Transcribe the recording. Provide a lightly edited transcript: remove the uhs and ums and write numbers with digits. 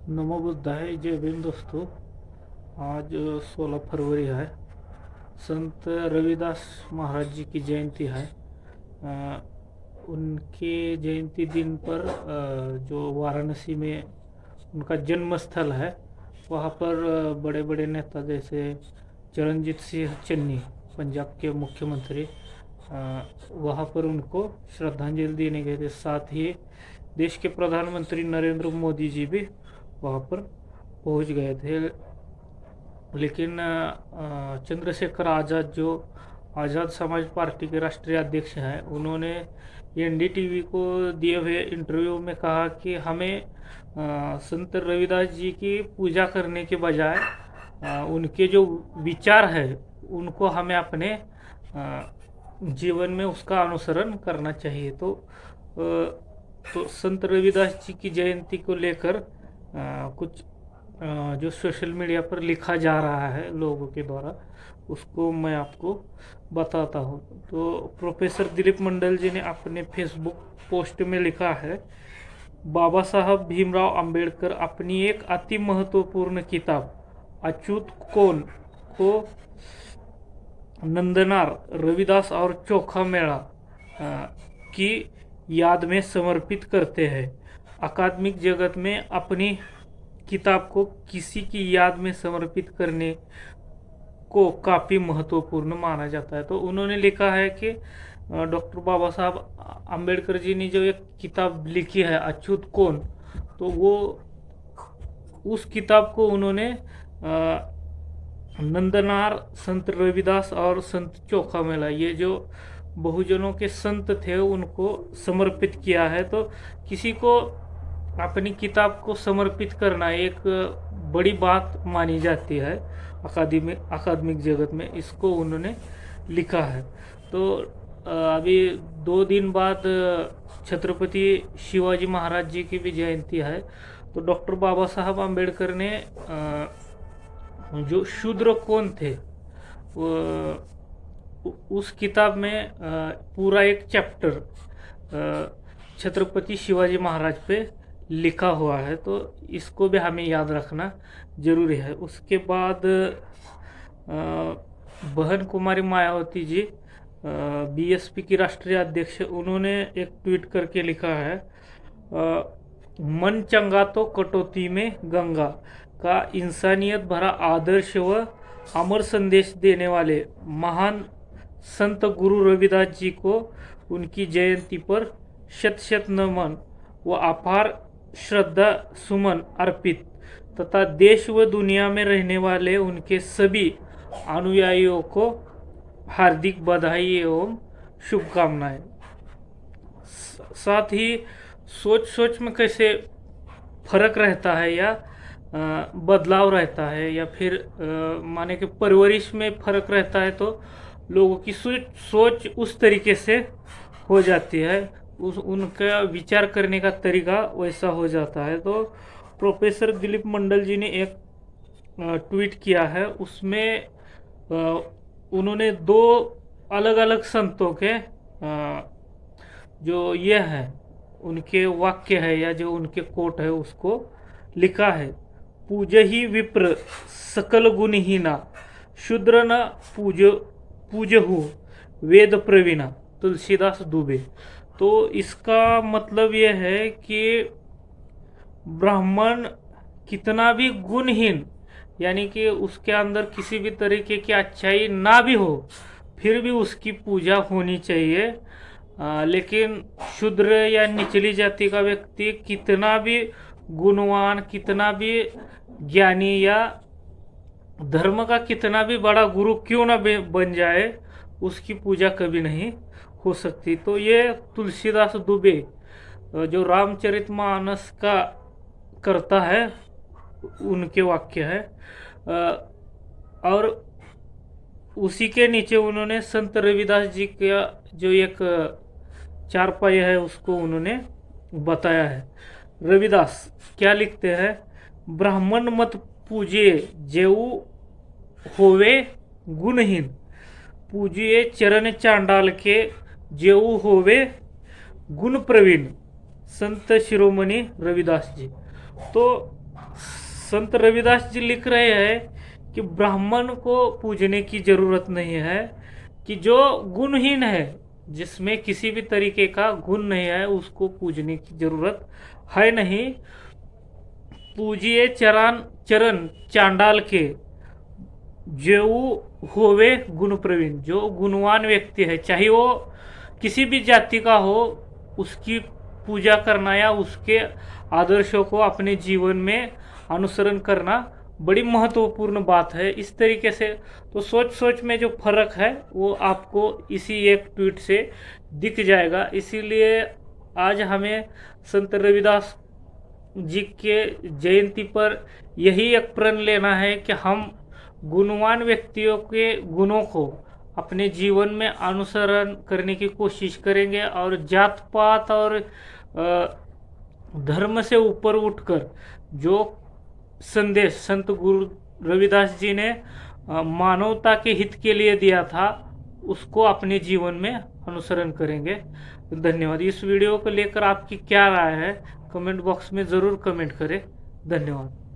नमो बुद्धाय। जय भीम दोस्तों। आज 16 फरवरी है। संत रविदास महाराज जी की जयंती है। उनके जयंती दिन पर जो वाराणसी में उनका जन्म स्थल है, वहाँ पर बड़े बड़े नेता जैसे चरणजीत सिंह चन्नी, पंजाब के मुख्यमंत्री, वहाँ पर उनको श्रद्धांजलि देने गए थे। साथ ही देश के प्रधानमंत्री नरेंद्र मोदी जी भी वहाँ पर पहुँच गए थे। लेकिन चंद्रशेखर आज़ाद, जो आज़ाद समाज पार्टी के राष्ट्रीय अध्यक्ष हैं, उन्होंने एनडीटीवी को दिए हुए इंटरव्यू में कहा कि हमें संत रविदास जी की पूजा करने के बजाय उनके जो विचार है उनको हमें अपने जीवन में उसका अनुसरण करना चाहिए। तो संत रविदास जी की जयंती को लेकर कुछ जो सोशल मीडिया पर लिखा जा रहा है लोगों के द्वारा, उसको मैं आपको बताता हूँ। तो प्रोफेसर दिलीप मंडल जी ने अपने फेसबुक पोस्ट में लिखा है, बाबा साहब भीमराव अंबेडकर अपनी एक अति महत्वपूर्ण किताब अछूत कौन को नंदनार रविदास और चोखा मेला की याद में समर्पित करते हैं। अकादमिक जगत में अपनी किताब को किसी की याद में समर्पित करने को काफ़ी महत्वपूर्ण माना जाता है। तो उन्होंने लिखा है कि डॉक्टर बाबा साहब अंबेडकर जी ने जो एक किताब लिखी है अछूत कौन, तो वो उस किताब को उन्होंने नंदनार, संत रविदास और संत चोखा मेला, ये जो बहुजनों के संत थे, उनको समर्पित किया है। तो किसी को अपनी किताब को समर्पित करना एक बड़ी बात मानी जाती है अकादमिक जगत में, इसको उन्होंने लिखा है। तो अभी 2 दिन बाद छत्रपति शिवाजी महाराज जी की भी जयंती है। तो डॉक्टर बाबा साहब अम्बेडकर ने जो शूद्र कौन थे, उस किताब में पूरा एक चैप्टर छत्रपति शिवाजी महाराज पे लिखा हुआ है। तो इसको भी हमें याद रखना जरूरी है। उसके बाद बहन कुमारी मायावती जी, बीएसपी की राष्ट्रीय अध्यक्ष, उन्होंने एक ट्वीट करके लिखा है, मन चंगा तो कटौती में गंगा का इंसानियत भरा आदर्श व अमर संदेश देने वाले महान संत गुरु रविदास जी को उनकी जयंती पर शत शत नमन व अपार श्रद्धा सुमन अर्पित तथा देश व दुनिया में रहने वाले उनके सभी अनुयायियों को हार्दिक बधाई एवं शुभकामनाएं। साथ ही सोच में कैसे फर्क रहता है या बदलाव रहता है, या फिर माने कि परवरिश में फर्क रहता है, तो लोगों की सोच उस तरीके से हो जाती है, उनका विचार करने का तरीका वैसा हो जाता है। तो प्रोफेसर दिलीप मंडल जी ने एक ट्वीट किया है, उसमें उन्होंने 2 अलग अलग संतों के जो ये है उनके वाक्य है या जो उनके कोट है उसको लिखा है, पूजहि विप्र सकल गुणहीना शूद्र न पूजहु वेद प्रवीणा, तुलसीदास दुबे। तो इसका मतलब यह है कि ब्राह्मण कितना भी गुणहीन, यानी कि उसके अंदर किसी भी तरीके की अच्छाई ना भी हो, फिर भी उसकी पूजा होनी चाहिए। लेकिन शूद्र या निचली जाति का व्यक्ति कितना भी गुणवान, कितना भी ज्ञानी या धर्म का कितना भी बड़ा गुरु क्यों ना बन जाए, उसकी पूजा कभी नहीं हो सकती। तो ये तुलसीदास दुबे जो रामचरितमानस का करता है, उनके वाक्य है। और उसी के नीचे उन्होंने संत रविदास जी का जो एक 4 पाए है उसको उन्होंने बताया है। रविदास क्या लिखते हैं, ब्राह्मण मत पूजिए जेऊ होवे गुणहीन, पूजिए चरण चांडाल के जेऊ होवे गुण प्रवीण, संत शिरोमणि रविदास जी। तो संत रविदास जी लिख रहे हैं कि ब्राह्मण को पूजने की जरूरत नहीं है, कि जो गुणहीन है, जिसमें किसी भी तरीके का गुण नहीं है, उसको पूजने की जरूरत है नहीं। पूजिए चरण चरण चांडाल के, जो होवे गुण प्रवीण। जो गुणवान व्यक्ति है, चाहे वो किसी भी जाति का हो, उसकी पूजा करना या उसके आदर्शों को अपने जीवन में अनुसरण करना बड़ी महत्वपूर्ण बात है। इस तरीके से तो सोच सोच में जो फर्क है वो आपको इसी एक ट्वीट से दिख जाएगा। इसीलिए आज हमें संत रविदास जी के जयंती पर यही एक प्रण लेना है कि हम गुणवान व्यक्तियों के गुणों को अपने जीवन में अनुसरण करने की कोशिश करेंगे, और जात पात और धर्म से ऊपर उठकर जो संदेश संत गुरु रविदास जी ने मानवता के हित के लिए दिया था, उसको अपने जीवन में अनुसरण करेंगे। धन्यवाद। इस वीडियो को लेकर आपकी क्या राय है, कमेंट बॉक्स में ज़रूर कमेंट करें। धन्यवाद।